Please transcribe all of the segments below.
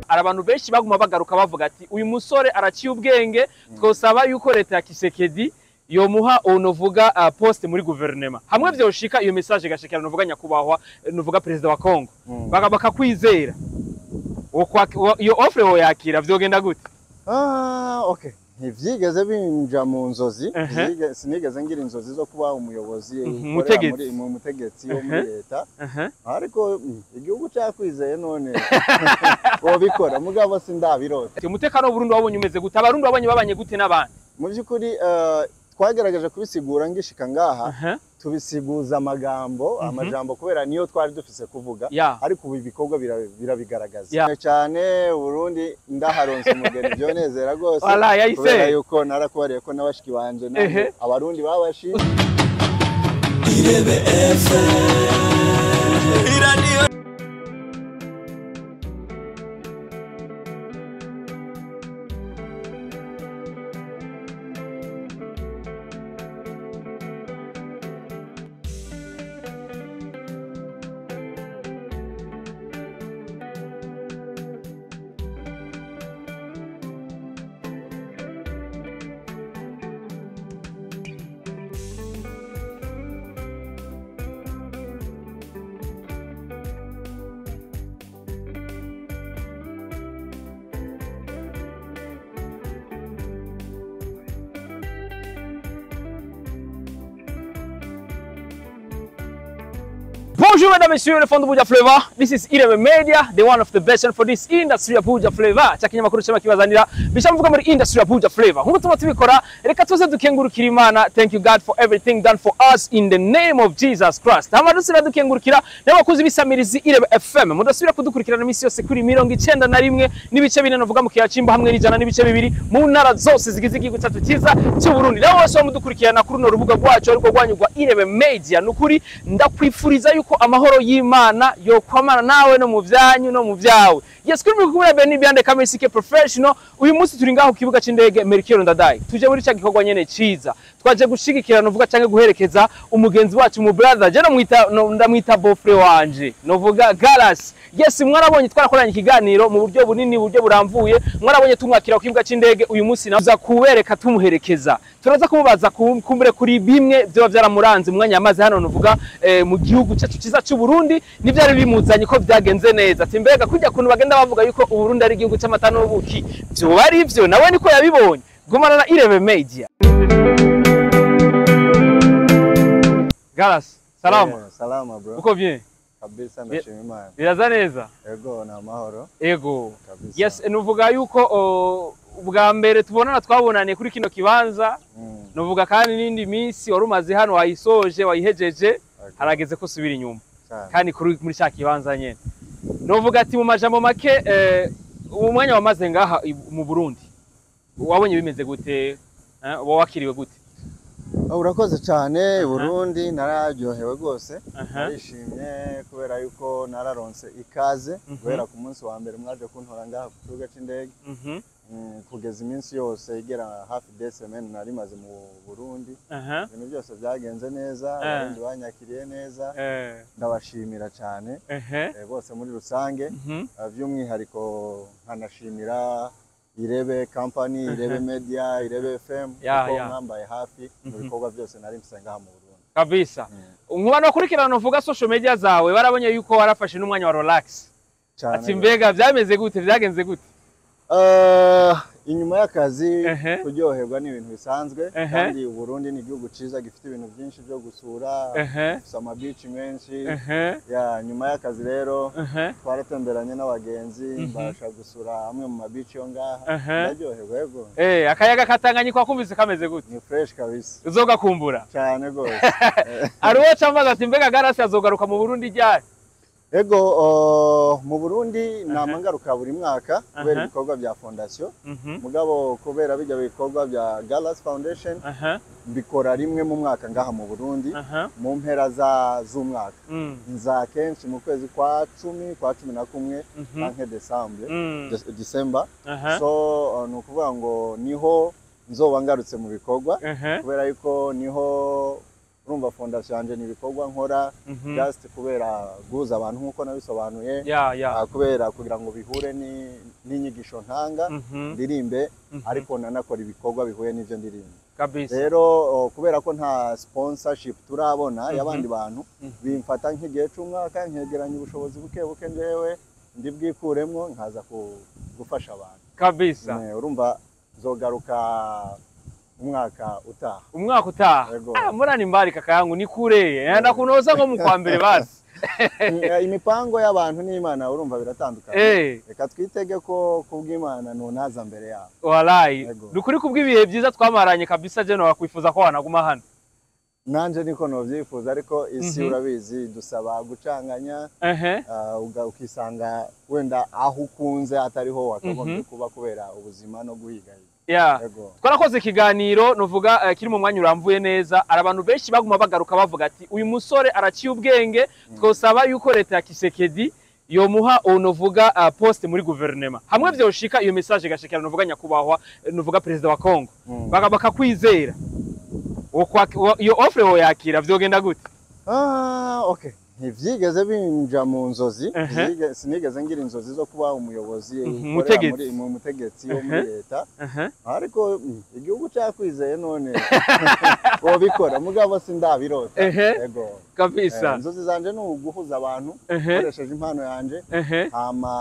Arabantu benshi baguma bagaruka bavuga ati uyu musore araciye ubwenge twosaba yuko leta ya Kisekedi yomuha unovuga poste muri guverinema hamwe vyoshika iyo message gashikira novuga nyakubahwa novuga president wa Kongo bakakwizera iyo offer ho yakira vyogenda gute? Okay, ntivyigeze binja mu nzozi, sinigeze ngira inzozi zo kuba umuyobozi mu mutegetsi wo muri leta, ariko igihugu cyakwizeye none wobikora mugabo sindabirota. Umutekano w'Uburundi wabonye umeze gute? Abarundi babonye babanye gute n'abandi? Mu byukuri twagerageje kubisigura ngishika ngaha tubisiguza amajambo kubera niyo twari dufise kuvuga ariko ubu ibikorwa birabigaragaza cyane. Burundi ndaharonse umugeni byonezera gose kubera yuko narakubariye ko nabashiki banje nabo abarundi babashi Irebe FM Bonjour mesdames et messieurs, le fond de Buja Flavor. This is Irebe Media, the one of the best for this industry of Buja Flavor. Chakinyamakuru cyama kibazanira bishamuvuga muri industry of Buja Flavor. Nkuko tuma tubikora, reka tuze dukengurukira Imana. Thank you God for everything done for us in the name of Jesus Christ. Amadusira dukengurukira n'abakozi bisamirizi Irebe FM. Mudasubira kudukurikirana misi yose kuri 91 n'ibice bine novuga mu kiyacimba hamwe n'ijana n'ibice bibiri mu ntara zose zigize igihugu cyacu cyiza cy'u Burundi. Nawe wose mudukurikirana kuri no rubuga rwacu ariko rwanyugwa Irebe Media. Nukuri ndakwifuriza yuko amahoro y'Imana yokwamana nawe no mu byanyu no mu byawe. Yes, kuri muri kumwe Beni Biande Kamisike Professional. Uyu munsi turi ngaho kibuga c'indege Melchior Ndadaye. Tuje muri cyagikorwa nyene ciza. Twaje gushigikira novuga canke guherekeza umugenzi wacu mu brother. Je ndamwita bofre wanje. Novuga Galas. Yes, mwarabonye twarakoranye ikiganiro mu buryo bunini buryo buramvuye. Mwarabonye tumwakira ku kibuga c'indege uyu munsi naza kubereka tumuherekeza. Turaza kumubaza kumbure kuri bimwe byo byaramuranze umwanya yamaze hano novuga mu gihugu cyacu ciza cy'u Burundi n'ivyari bimuzanye ko byagenze neza. Ati mbega kujya kuntu bagenda bavuga yuko u Burundi ari igihugu cy'amata n'ubuki. Byo bari ivyo nawe niko yabibonye. Gumana na Irebe Media. Galas, salama. Salama bro. Uko bien? Kabisa ndashima Imana. Biraza neza? Ego na mahoro. Ego. Yes, nuvuga yuko ubwa mbere tubonana twabonane kuri kino kibanza. Nuvuga kandi nindi minsi warumaze hano wayisoje wayihejeje harageze ko subira inyuma. Kandi kuri muri cya kibanza nyene. Nuvuga ati mu majambo make umwanya wamaze ngaha mu Burundi. Wabonye bimeze gute? Wakiriwe gute? Urakoze cyane. Burundi nararyohewe gose. Narishimye kubera yuko nararonse ikaze kubera ku munsi wa mbere mwaje kuntora ngaha ku kibuga c'indege. Kugeza iminsi yose igera hafi desemene nari maze mu Burundi. Ibintu byose byagenze neza, abandi banyakiriye neza. Ndabashimira cyane bose muri rusange. By'umwihariko nkanashimira Irebe Company, Irebe Media, Irebe FM kuko mwambaye hafi mu bikorwa byose nari mfise ngaha mu Burundi. Kabisa. Nkubana kurikirana uvuga social media zawe barabonye yuko warafashe n'umwanya wa relax. Ati mbega byameze gute byagenze gute? Inyuma y'akazi kuryoherwa ni ibintu bisanzwe kandi Burundi ni igihugu ciza gifite ibintu byinshi byo gusura, sama beach menshi. Nyuma y'akazi rero twaratemberanye n'abagenzi mbasha gusura hamwe mu mabeach yo ngaha. Ndaryoherwa yego. Akayaga katanganye kwa kumvise kameze gute? Ni fresh kabisa. Uzoga kumbura cyane gose. Ariwo cyambaga ati mbega Garasi azogaruka mu Burundi ryari? Ego mu Burundi namangaruka buri mwaka kubera ibikorwa bya fondation. Mugabo kubera bijya bikorwa bya Galas Foundation bikora rimwe mu mwaka ngaha mu Burundi mu mpera z'umwaka. Nza kenshi mu kwezi kwa 10 kwa 11 canke December. So nukuvuga ngo niho nzoba ngarutse mu bikorwa kubera yuko niho urumva fondation yanje ni ibikorwa nkora just kubera guza abantu nkuko nabisobanuye kubera kugira ngo bihure n'inyigisho ntanga ndirimbe ariko nanakora ibikorwa bihuye n'ivyo ndirimbe kabisa. Rero kubera ko nta sponsorship turabona y'abandi bantu bimfata nk'igihe c'umwaka nkegeranya ubushobozi buke njewe ndibwikuremwo nkaza gufasha abantu kabisa. Urumva zogaruka umwaka utaha murani mbari kaka yangu ni kureye ndakunoza nko mu kwa mbere basi imipango y'abantu n'Imana urumva biratandukanye reka twitege ko kubw'Imana nonaza mbere yabo wallahi dukuri kubw'ibihe byiza twamaranye kabisa je no wakwifuza ko wanaguma hano nanje niko novyifuza ariko isi urabizi dusaba gucanganya ukisanga wenda aho ukunze atariho wakagombye kuba kubera ubuzima no guhiga. Twarakoze ikiganiro novuga kiri mu mwanya uramvuye neza arabantu benshi baguma bagaruka bavuga ati uyu musore araciye ubwenge twosaba yuko leta ya Kisekedi yo muha onovuga poste muri guverinema hamwe vyoshika iyo message gashikira novuga nyakubahwa novuga president wa Kongo bakakwizera iyo offer ho yakira vyogenda gute? Okay ntivyigeze binja mu nzozi sinigeze ngira inzozi zo kuba umuyobozi mu mutegetsi wo muri leta ariko igihugu cyakwizeye none wobikora mugabo sindabirota yego kabisa. Inzozi zanje ni uguhuza abantu koresheje impano yanje hama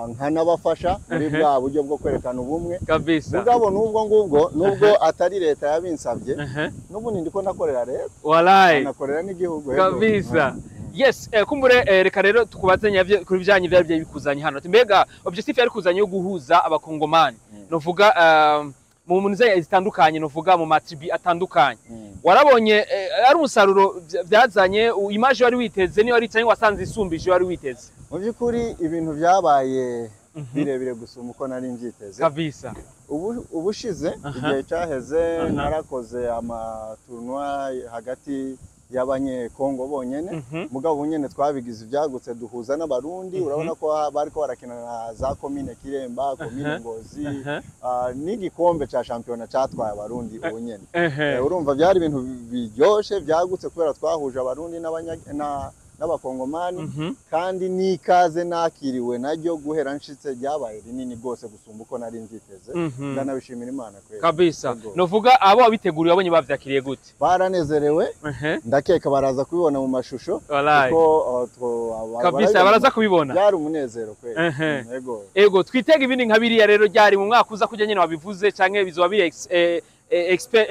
nkanabafasha muri bwa buryo bwo kwerekana ubumwe kabisa. mugabo nubwo atari leta yabinsabye n'ubundi ndiko nakorera leta wallahi nakorera n'igihugu kabisa. Yes, kumbure reka rero tukubazanya kuri bijanye byari bikuzanye hano. Mbega objectif yari kuzanye yo guhuza abakongomani. Novuga mu munize zitandukanye novuga mu matribi atandukanye. Warabonye ari umusaruro byazanye image wari witeze ni wari cyangwa wasanze isumbije wari witeze? Mu byukuri ibintu byabaye birebire gusuma uko nari mbyiteze kabisa. Ubushize igihe cyaheze narakoze amatournoi hagati y'abanyekongo bonyene mugabo nyene twabigize ivyagutse duhuza n'abarundi urabona ko bariko barakina na za commune Kiremba commune Ngozi n'igikombe ca championnat catwaye abarundi bonyene urumva byari ibintu biryoshe vyagutse kubera twahuje abarundi n'abakongomani kandi nikaze nakiriwe naryo guhera nshitse ryabaye rinini gose gusumba uko nari mvyiteze ndanabishimira Imana kweli kabisa. Novuga abo abiteguriye abonye bavyakiriye gute? Baranezerewe ndakeka baraza kubibona mu mashusho kuko kabisa baraza kubibona byari umunezero kweli. Ego twitega ibindi nka biriya rero ryari mu mwaka uza kujya nyene wabivuze canke bizoba biri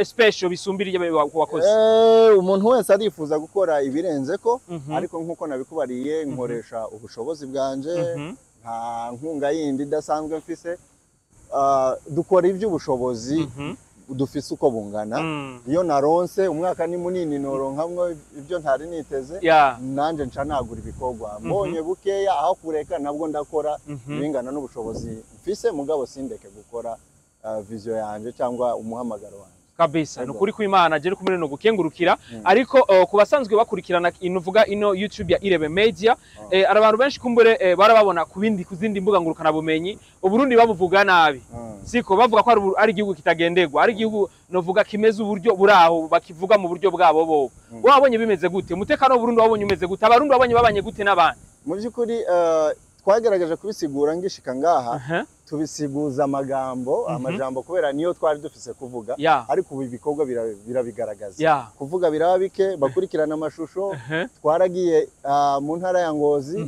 special bisumbiriye wakoze? Umuntu wese arifuza gukora ibirenze ko ariko nkuko nabikubariye nkoresha ubushobozi bwanje nta nkunga yindi idasanzwe mfise dukora iby'ubushobozi dufise uko bungana iyo naronse umwaka ni munini noronkamwe ibyo ntari niteze nanje nca nagura ibikorwa mbonye bukeya aho kureka nabwo ndakora bingana n'ubushobozi mfise mugabo sindeke gukora vision yanje cyangwa umuhamagaro wanje kabisa. Nukuri ku Imana je kumene no gukengurukira ariko kubasanzwe bakurikirana inuvuga ino YouTube ya Irebe Media arabantu benshi kumbure barababona kuzindi mbuga ngurukana bumenyi Uburundi babuvuga nabi siko bavuga ko ari igihugu kitagendegwa ari igihugu novuga kimeze uburyo buraho bakivuga mu buryo bwabo bo wabonye bimeze gute umutekano w'Uburundi wabonye umeze gute abarundi babanye gute n'abandi? Mu byukuri twagerageje kubisigura ngishika ngaha tubisiguza amajambo kubera niyo twari dufise kuvuga ariko ubu ibikorwa birabigaragaza kuvuga biraba bike bakurikirana amashusho twaragiye mu ntara ya Ngozi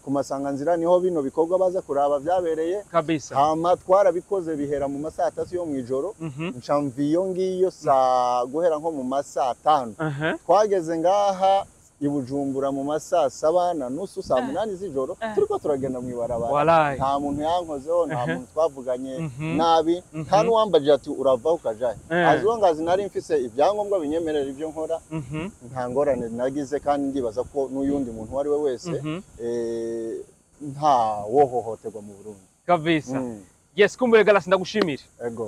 ku masanganzira niho bino bikorwa baza kuraba byabereye kabisa. Hama twarabikoze bihera mu masaa 3 yo mwijoro ncamviyo ngiyo guhera nko mu masaa 5 twageze ngaha Ibujumbura mu masaa 7:30 saa 8 z'ijoro turiko turagenda mu ibarabara nta muntu yankozeho nta muntu twavuganye nabi nta nuwambaje ati urava ukajaye azongazi nari mfise ibyangombwa binyemerera ibyo nkora nta ngorane nagize kandi ndibaza ko n'uyundi muntu wari we wese nta wohohoterwa mu Burundi kabisa. Yes, kumbure Galasi ndagushimira.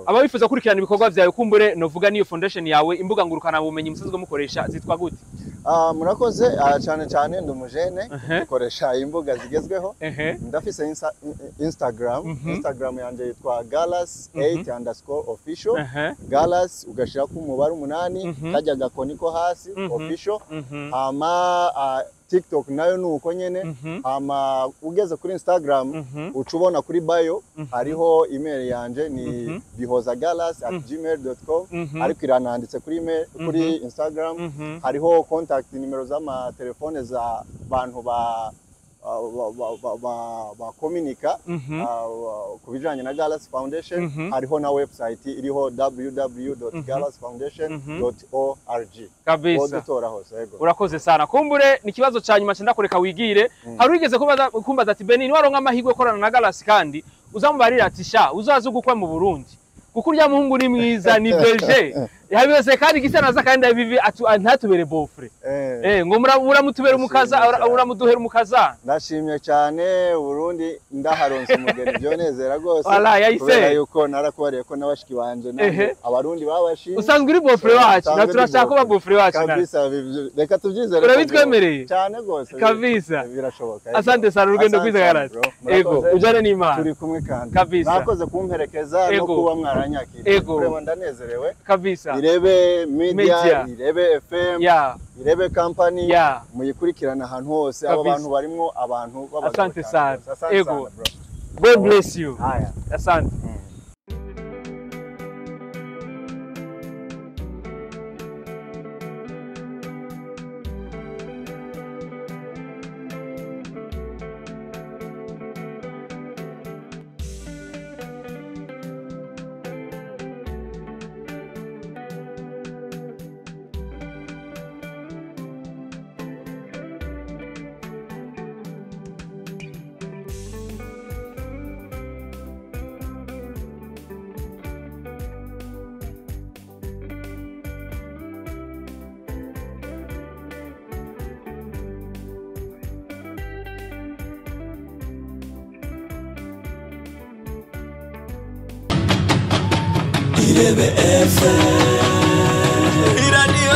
Aba bifuza kurikirana ibikorwa byawe kumbure novuga niyo foundation yawe imbuga ngurukana bumenyi musanzwe mukoresha zitwa gute? Murakoze cyane cyane ndumujene dukoresha imbuga zigezweho ndafise Instagram yanje yitwa galas8_official galas ugashira ku mubare 8 kajya gakoni ko hasi official ama TikTok nayo nuko nyene ama ugeze kuri Instagram ucubona kuri bio hariho email yanje ni bihozagalas@gmail.com ariko irananditse kuri email kuri Instagram hariho contact nimero z'ama telefone za bantu ba komunika kubijanye na Galas Foundation hariho na website iriho www.galasfoundation.org kabisa urakoze sana kumbure ni kibazo ca nyuma cyenda kureka wigire hari wigeze kumbaza ati Beni waronka amahirwe korana na Galas kandi uzamubarira ati sha uzaza gukwa mu Burundi kukurya muhungu ni mwiza ni belge yabiyose kandi gisanaza kandi bibi ntatubere bofre ngo muramutubera umukaza uramuduhera umukaza ndashimye cyane Burundi ndaharonse umugeni byonezera gose wala yayise yuko narakubariye ko nabashiki banje nabo abarundi babashi usanzwe uri bofre wacu na turashaka kuba bofre wacu kabisa reka tubyizere urabitwemereye cyane gose kabisa birashoboka asante sana urugendo kwiza Galas ego ujane n'Imana turi kumwe kandi kabisa nakoze kumperekeza no kuba mwaranyakira ureba ndanezerewe kabisa irebe media irebe FM irebe company muyikurikirana ahantu hose aba bantu barimo abantu asante sana ego God bless you asante Irebe FM